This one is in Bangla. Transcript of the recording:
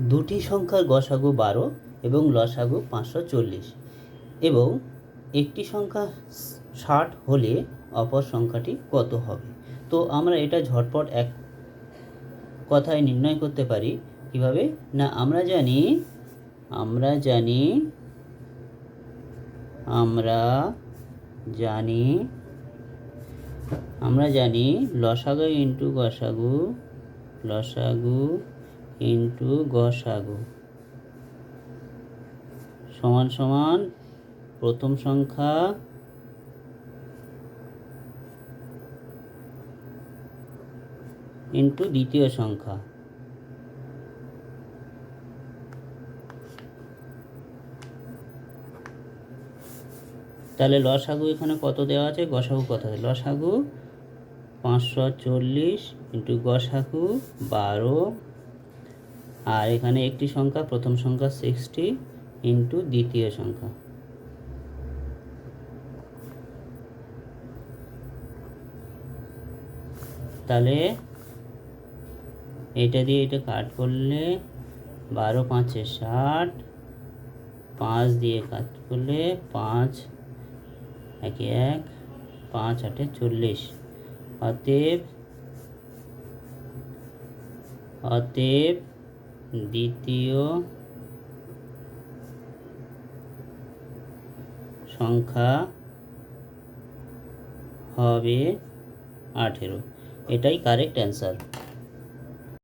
দুটি সংখ্যার গসাগু 12 এবং লসাগু 540 এবং একটি সংখ্যা 60 হলে অপর সংখ্যাটি কত হবে। তো আমরা এটা ঝটপট এক কথায় নির্ণয় করতে পারি। কিভাবে না, আমরা জানি লসাগু ইন্টু গসাগু সমান সমান প্রথম সংখ্যা ইন্টু দ্বিতীয় সংখ্যা। তাহলে লসাগু এখানে কত দেওয়া আছে, গসাগু কত আছে, লসাগু 540 ইন্টু গসাগু 12, আর এখানে একটি সংখ্যা প্রথম সংখ্যা 60 ইন্টু দ্বিতীয় সংখ্যা। তাহলে এটা দিয়ে এটা কাট করলে 12 5 60, 5 দিয়ে কাট করলে 5 1 1, 5 8 40। অতএব দ্বিতীয় সংখ্যা হবে 18। এটাই কারেক্ট অ্যান্সার।